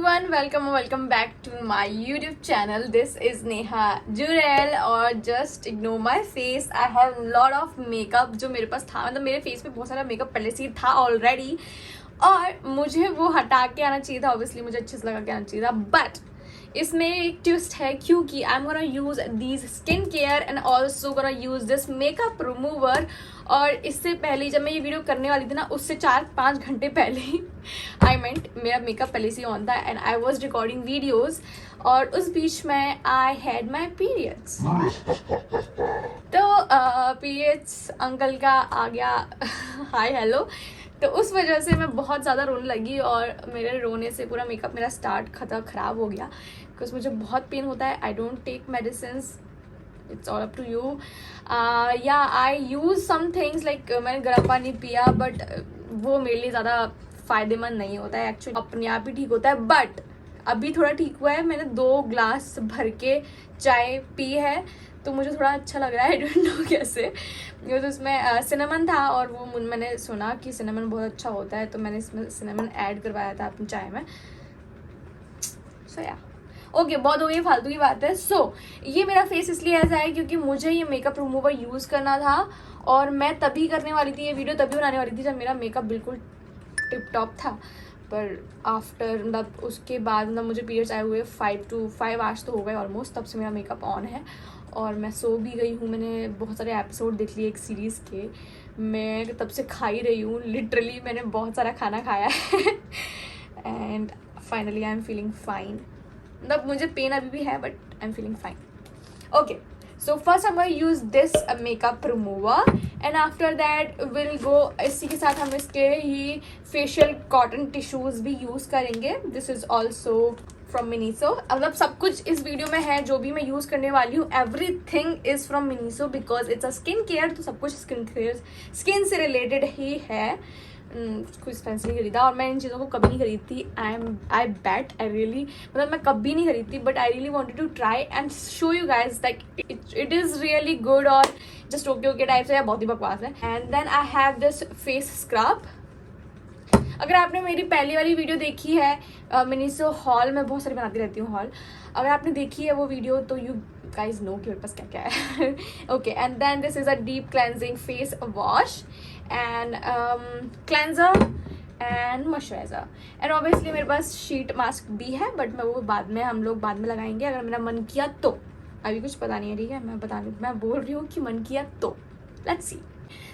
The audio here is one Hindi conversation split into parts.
everyone, welcome back to my YouTube channel. This is Neha Jurel और just ignore my face. I have lot of makeup जो मेरे पास था, मतलब मेरे face पे बहुत सारा makeup पहले से ही था already और मुझे वो हटा के आना चाहिए था. Obviously मुझे अच्छे से लगा के आना चाहिए था, but इसमें एक ट्विस्ट है क्योंकि I'm gonna use these skincare and also gonna use this makeup remover. और इससे पहले जब मैं ये वीडियो करने वाली थी ना, उससे 4-5 घंटे पहले आई मींट मेरा मेकअप पहले से ऑन था and I was recording videos और उस बीच में आई हैड माय पीरियड्स. तो पीरियड्स अंकल का आ गया हाय हेलो. तो उस वजह से मैं बहुत ज़्यादा रोने लगी और मेरे रोने से पूरा मेकअप मेरा ख़राब हो गया बिकॉज मुझे बहुत पेन होता है. I don't take medicines, it's all up to you. या I use some things like मैंने गर्म पानी पिया बट वो मेरे लिए ज़्यादा फ़ायदेमंद नहीं होता है. एक्चुअली अपने आप ही ठीक होता है बट अभी थोड़ा ठीक हुआ है. मैंने 2 ग्लास भर के चाय पी है तो मुझे थोड़ा अच्छा लग रहा है. आई डोंट नो कैसे. तो उसमें सिनेमन था और वो मैंने सुना कि सिनेमन बहुत अच्छा होता है तो मैंने इसमें सिनेमन ऐड करवाया था अपनी चाय में. सो या ओके, बहुत हो गई फालतू की बात है. सो ये मेरा फेस इसलिए ऐसा है क्योंकि मुझे ये मेकअप रिमूवर यूज़ करना था और मैं तभी करने वाली थी, ये वीडियो तभी बनाने वाली थी जब मेरा मेकअप बिल्कुल टिप टॉप था. पर आफ्टर मतलब उसके बाद मतलब मुझे पीरियड्स आए हुए 5 आवर्स तो हो गए ऑलमोस्ट, तब से मेरा मेकअप ऑन है और मैं सो भी गई हूँ. मैंने बहुत सारे एपिसोड देख लिए एक सीरीज़ के. मैं तब से खा ही रही हूँ, लिटरली मैंने बहुत सारा खाना खाया है and finally I am feeling fine. मतलब मुझे पेन अभी भी है but I am feeling fine. Okay, so first हम use this makeup remover and after that will go. इसी के साथ हम इसके ही फेशियल कॉटन टिश्यूज़ भी यूज़ करेंगे. This is also from Miniso. मतलब सब कुछ इस वीडियो में है जो भी मैं यूज़ करने वाली हूँ. Everything is from Miniso because it's a skin care. तो सब कुछ स्किन से रिलेटेड ही है. कुछ एक्सपेंसिव नहीं खरीदा और मैं इन चीज़ों को कभी नहीं खरीदती. आई बैट आई रियली मतलब मैं कभी नहीं खरीदती but I really wanted to try and show you guys that it is really good और जस्ट ओके टाइप से या बहुत ही बकवास है. And then I have this face scrub. अगर आपने मेरी पहली वाली वीडियो देखी है मिनीसो हॉल, मैं बहुत सारी बनाती रहती हूँ हॉल, अगर आपने देखी है वो वीडियो तो यू गाइज नो कि मेरे पास क्या क्या है. Okay, and then this is a deep cleansing face wash and cleanser and moisturiser and obviously मेरे पास शीट मास्क भी है बट मैं वो हम लोग बाद में लगाएंगे अगर मेरा मन किया तो. अभी कुछ पता नहीं है, ठीक है. मैं बोल रही हूँ कि मन किया तो. Let's see.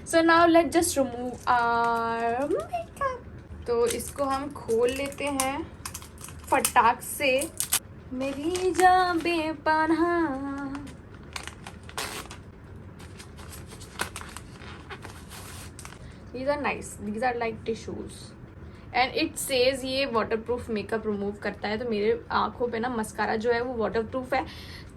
So now let's just remove our makeup. तो इसको हम खोल लेते हैं फटाक से. मेरी जान बेपनाह. These are nice. These are like tissues. And it says ये waterproof makeup remove करता है. तो मेरे आँखों पे ना मस्कारा जो है वो waterproof है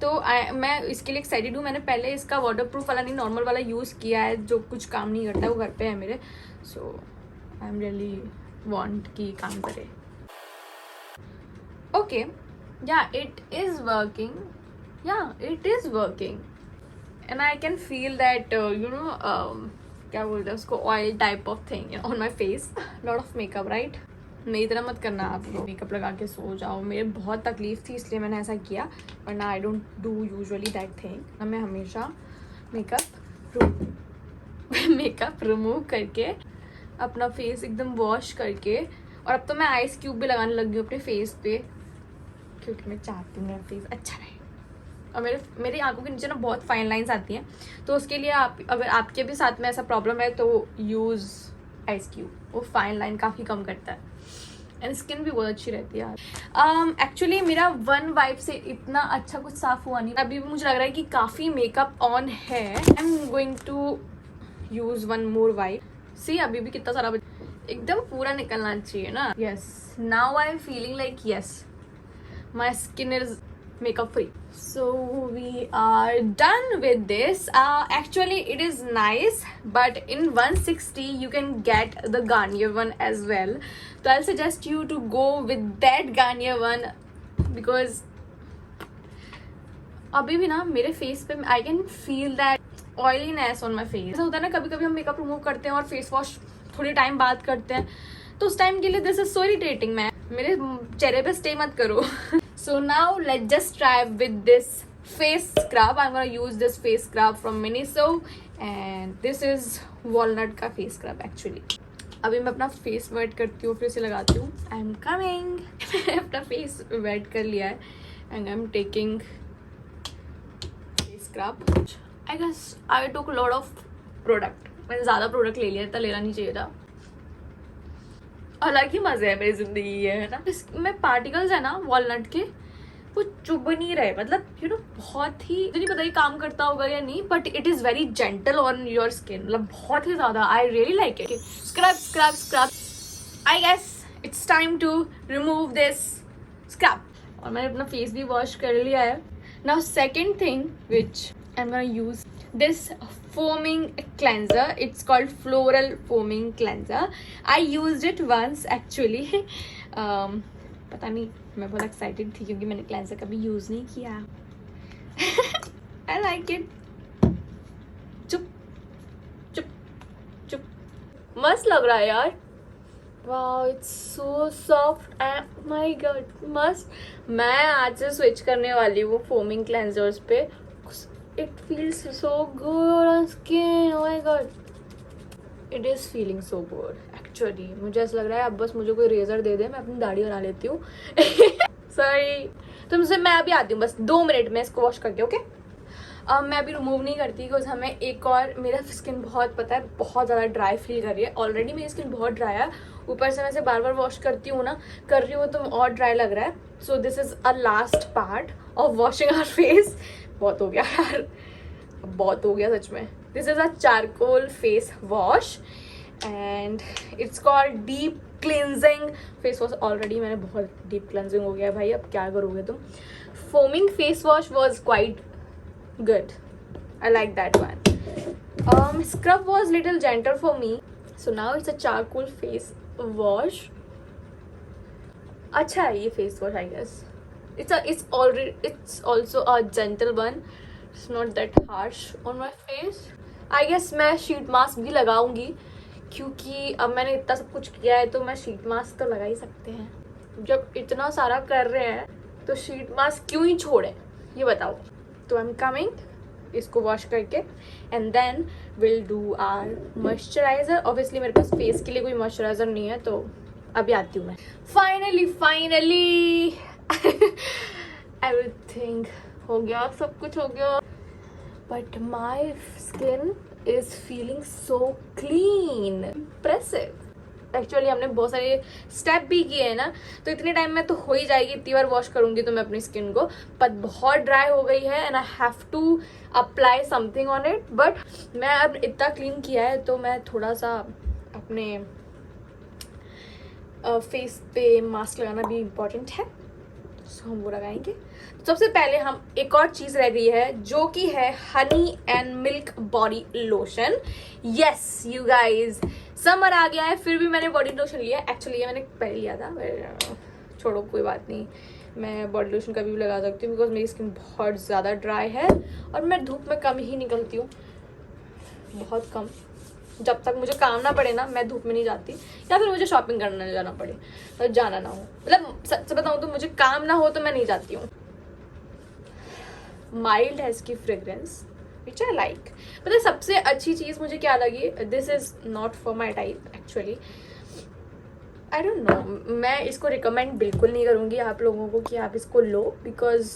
तो मैं इसके लिए एक्साइटेड हूँ. मैंने पहले इसका waterproof वाला नहीं नॉर्मल वाला यूज़ किया है जो कुछ काम नहीं करता है, वो घर पे है मेरे. सो आई एम रियली वांट कि काम करे. ओके, या it is working and I can feel that you know क्या बोलते हैं उसको, oil type of thing on my face. Lot of makeup right. मेरी तरह मत करना आप लोग, मेकअप लगा के सो जाओ. मेरे बहुत तकलीफ थी इसलिए मैंने ऐसा किया वरना I don't do usually that thing. मैं हमेशा मेकअप रिमूव करके अपना फेस एकदम वॉश करके, और अब तो मैं आइस क्यूब भी लगाने लग गई हूँ अपने फेस पे क्योंकि मैं चाहती हूँ मेरा फेस अच्छा रहे. और मेरी आंखों के नीचे ना बहुत फाइन लाइंस आती हैं तो उसके लिए आप अगर आपके भी साथ में ऐसा प्रॉब्लम है तो यूज़ आइस क्यूब. वो फाइन लाइन काफ़ी कम करता है एंड स्किन भी बहुत अच्छी रहती है. एक्चुअली मेरा 1 वाइप से इतना अच्छा कुछ साफ़ हुआ नहीं. अभी भी मुझे लग रहा है कि काफ़ी मेकअप ऑन है. I am going to use 1 more wipe. See अभी भी कितना सारा एकदम पूरा निकलना चाहिए ना. Yes, now I am feeling like yes my skin is makeup free. So we are done with this. Actually it is nice but in 160 you can get the Garnier one as well. So I'll suggest you to go with that Garnier one because अभी भी ना मेरे फेस पे I can feel that oiliness on my face. ऐसा होता है ना कभी कभी हम मेकअप रिमूव करते हैं और फेस वॉश थोड़ी टाइम बाद करते हैं तो उस टाइम के लिए दिस इज सो इरिटेटिंग. मैं मेरे चेहरे पे स्टे मत करो. So now let's just try with this face scrub. I'm gonna use this face scrub from Miniso and this is walnut का face scrub actually. अभी मैं अपना फेस वेट करती हूँ, फिर से लगाती हूँ. I am coming. मैंने अपना फेस वेट कर लिया है and I am taking face scrub. I guess I took lot of product. मैंने ज़्यादा प्रोडक्ट ले लिया, इतना लेना नहीं चाहिए था. अलग ही मज़े है मेरी ज़िंदगी है ना. इसमें पार्टिकल्स है ना वॉलनट के, वो चुभ नहीं रहे. मतलब यू नो बहुत ही, नहीं पता ये काम करता होगा या नहीं, but it is very gentle on your skin. मतलब बहुत ही ज़्यादा. I really like it. Scrub scrub scrub. I guess it's time to remove this scrub. और मैंने अपना फेस भी वॉश कर लिया है. Now second thing which I am gonna use this foaming cleanser. It's called floral foaming cleanser. I used it once actually. पता नहीं, मैं बहुत एक्साइटेड थी क्योंकि मैंने क्लेंजर कभी यूज नहीं किया. I like it. चुप चुप चुप. मस्त लग रहा है यार. Wow, it's so soft and my God मस्त. मैं आज से स्विच करने वाली हूँ फोमिंग क्लेंजर्स पे. It feels so good on skin. Oh my god. It is feeling so good. Actually, मुझे ऐसा लग रहा है अब बस मुझे कोई रेजर दे दे, मैं अपनी दाढ़ी बना लेती हूँ. सॉरी. तुमसे मैं अभी आती हूँ बस 2 मिनट में इसको वॉश करके. ओके. मैं अभी रिमूव नहीं करती बिकॉज हमें एक और, मेरा स्किन बहुत पता है बहुत ज़्यादा ड्राई फील कर रही है. ऑलरेडी मेरी स्किन बहुत ड्राई है, ऊपर से मैं इसे बार बार वॉश करती हूँ ना, कर रही हूँ तो और ड्राई लग रहा है. So this is a last part of washing our face. बहुत हो गया यार, बहुत हो गया सच में. This is a charcoal face wash and it's called deep cleansing face wash. Already मैंने बहुत डीप क्लिनजिंग हो गया है भाई, अब क्या करोगे तुम. Foaming face wash was quite good. I like that one. Scrub was little gentle for me. So now it's a charcoal face wash. अच्छा है ये face wash. I guess it's also a gentle one. It's not that harsh on my face. I guess मैं शीट मास्क भी लगाऊंगी क्योंकि अब मैंने इतना सब कुछ किया है तो मैं शीट मास्क तो लगा ही सकते हैं. जब इतना सारा कर रहे हैं तो शीट मास्क क्यों ही छोड़े, ये बताओ. तो आई एम कमिंग इसको वॉश करके and then will do our moisturiser. Obviously मेरे पास फेस के लिए कोई मॉइस्चराइजर नहीं है तो अभी आती हूँ मैं. फाइनली एवरीथिंग हो गया, सब कुछ हो गया. But my skin is feeling so clean. Impressive. Actually हमने बहुत सारे स्टेप भी किए हैं ना, तो इतने टाइम में तो हो ही जाएगी. इतनी बार वॉश करूंगी तो मैं अपनी स्किन को, पर बहुत ड्राई हो गई है and I have to apply something on it. But मैं अब इतना क्लीन किया है तो मैं थोड़ा सा अपने फेस पे मास्क लगाना भी इम्पॉर्टेंट है, सो हम वो लगाएंगे. सबसे पहले हम एक और चीज़ रह गई है जो कि है honey and milk body lotion. Yes you guys, summer आ गया है फिर भी मैंने बॉडी लोशन लिया. एक्चुअली ये मैंने पहले लिया था, छोड़ो कोई बात नहीं. मैं बॉडी लोशन कभी भी लगा सकती हूँ बिकॉज मेरी स्किन बहुत ज़्यादा ड्राई है और मैं धूप में कम ही निकलती हूँ, बहुत कम. जब तक मुझे काम ना पड़े ना मैं धूप में नहीं जाती, या फिर मुझे शॉपिंग करने जाना पड़े तो जाना ना हो. मतलब सच बताऊँ तो मुझे काम ना हो तो मैं नहीं जाती हूँ. माइल्ड है इसकी फ्रेग्रेंस विच आई लाइक. मतलब सबसे अच्छी चीज़ मुझे क्या लगी, this is not for my type actually. I don't know, मैं इसको रिकमेंड बिल्कुल नहीं करूँगी आप लोगों को कि आप इसको लो because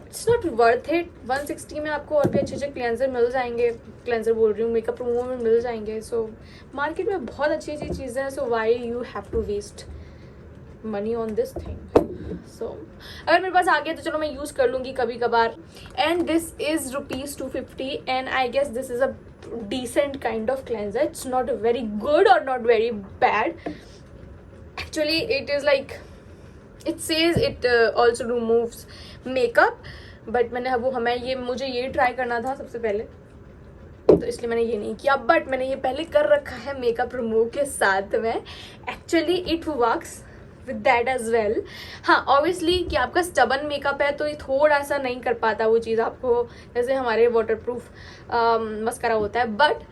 it's not worth it. 160 में आपको और भी अच्छे अच्छे क्लेंजर मिल जाएंगे. क्लेंजर बोल रही हूँ, मेकअप रिमूवर में मिल जाएंगे. सो मार्केट में बहुत अच्छी अच्छी चीज़ें हैं. So why you have to waste money on this thing. So अगर मेरे पास आ गया तो चलो मैं यूज़ कर लूँगी कभी कभार. And this is ₹250 and I guess this is a decent kind of cleanser. It's not very good or not very bad. Actually it is like, it says it also removes makeup, but मैंने वो मुझे ये ट्राई करना था सबसे पहले तो इसलिए मैंने ये नहीं किया. बट मैंने ये पहले कर रखा है मेकअप रिमूव के साथ में. Actually it works with that as well. हाँ ऑब्वियसली कि आपका स्टबन मेकअप है तो ये थोड़ा सा नहीं कर पाता वो चीज़ आपको, जैसे हमारे वाटरप्रूफ मस्कारा होता है. बट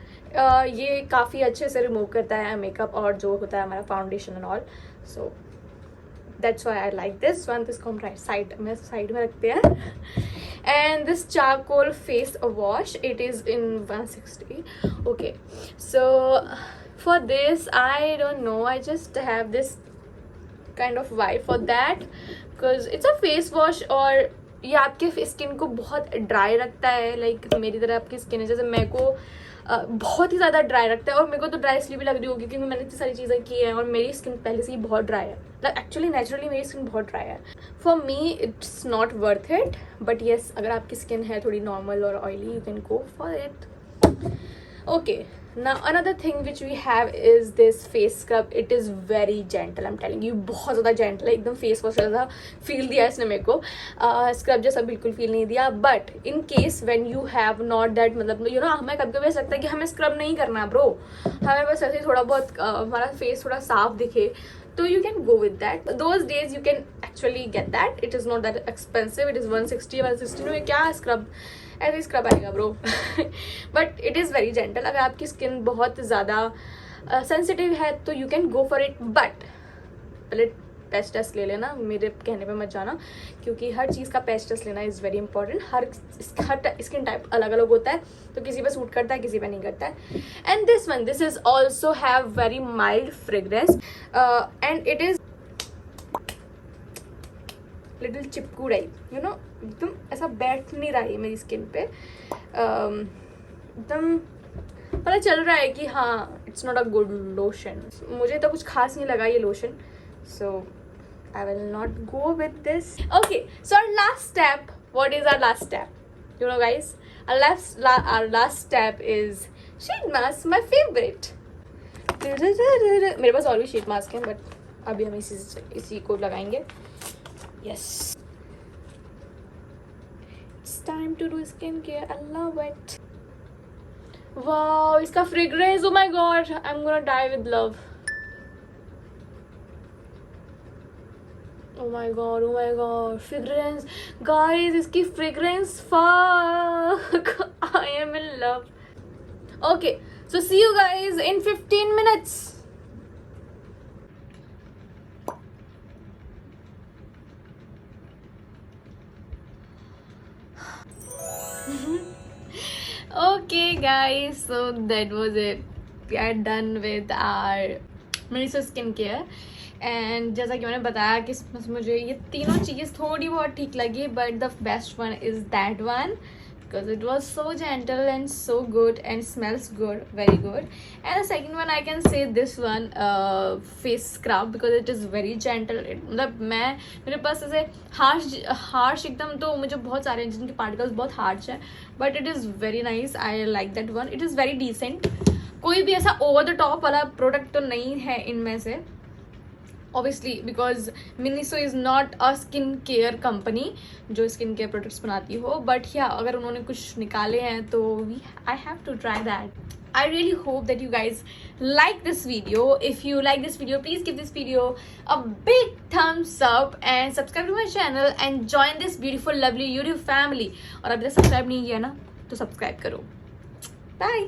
ये काफ़ी अच्छे से रिमूव करता है मेकअप और जो होता है हमारा foundation and all. So that's why I like this one. इसको हम साइड में रखते हैं. And this charcoal face wash, it is in 160. Okay, so for this I don't know, I just have this kind of vibe for that because it's a face wash. और ये आपके स्किन को बहुत ड्राई रखता है, लाइक मेरी तरह आपकी स्किन है, जैसे मेरे को बहुत ही ज़्यादा ड्राई रखता है. और मेरे को तो ड्राई इसलिए भी लग रही होगी क्योंकि मैंने इतनी सारी चीज़ें की हैं और मेरी स्किन पहले से ही बहुत ड्राई है. एक्चुअली नेचुरली मेरी स्किन बहुत ड्राई है. For me it's not worth it, but yes अगर आपकी स्किन है थोड़ी नॉर्मल और oily, you can go for it. Okay, now another thing which we have is this face scrub. It is very gentle, I'm telling you, बहुत ज़्यादा gentle है, एकदम face wash जैसा feel दिया इसने मेरे को. scrub जैसा बिल्कुल feel नहीं दिया. But in case when you have not that, मतलब you know, हमें कभी कभी ऐसा लगता है कि हमें scrub नहीं करना bro, हमें बस ऐसे थोड़ा बहुत हमारा face थोड़ा साफ दिखे, तो you can go with that. Those days you can actually get that. It is not that expensive. It is 160 में क्या scrub, ऐसे स्क्रब आएगा bro. But it is very gentle. अगर आपकी स्किन बहुत ज़्यादा सेंसिटिव है तो you can go for it. But पहले पैच टेस्ट ले लेना, मेरे कहने पे मत जाना, क्योंकि हर चीज़ का पैच टेस्ट लेना is very important. Her skin type अलग अलग होता है, तो किसी पे सूट करता है, किसी पे नहीं करता है. And this one, this is also have very mild fragrance and it is little चिपकू टाइप, यू नो, एकदम ऐसा बैठ नहीं रहा है मेरी स्किन पे. एकदम पता चल रहा है कि हाँ it's not a good lotion. मुझे तो कुछ खास नहीं लगा ये lotion, so I will not go with this. Okay, so our last step. What is our last step? You know guys, our last step is sheet mask, my favourite. मेरे पास और भी शीट मास्क हैं, बट अभी हम इसी को लगाएंगे. Yes, it's time to do skincare. I love it. Wow, इसका fragrance, oh my god, I'm gonna die with love. Oh my god, fragrance, guys, इसकी fragrance, fuck, I am in love. Okay, so see you guys in 15 minutes. Okay guys, so that was it. We are done with our Miniso skincare. And जैसा कि मैंने बताया कि मुझे ये तीनों चीज़ थोड़ी बहुत ठीक लगी, but the best one is that one because it was so gentle and so good and smells good, very good. And the second one I can say this one, face scrub, because it is very gentle. मतलब मेरे पास ऐसे हार्श एकदम तो मुझे बहुत सारे हैं जिनके पार्टिकल्स बहुत हार्श हैं, but it is very nice. I like that one. It is very decent. कोई भी ऐसा ओवर द टॉप वाला प्रोडक्ट तो नहीं है इनमें से, obviously because Miniso is not a skin care company जो skin care products बनाती हो, but yeah, अगर उन्होंने कुछ निकाले हैं तो I have to try that. I really hope that you guys like this video. If you like this video, please give this video a big thumbs up and subscribe to my channel and join this beautiful lovely YouTube family. और अभी तक सब्सक्राइब नहीं किया ना तो सब्सक्राइब करो. Bye.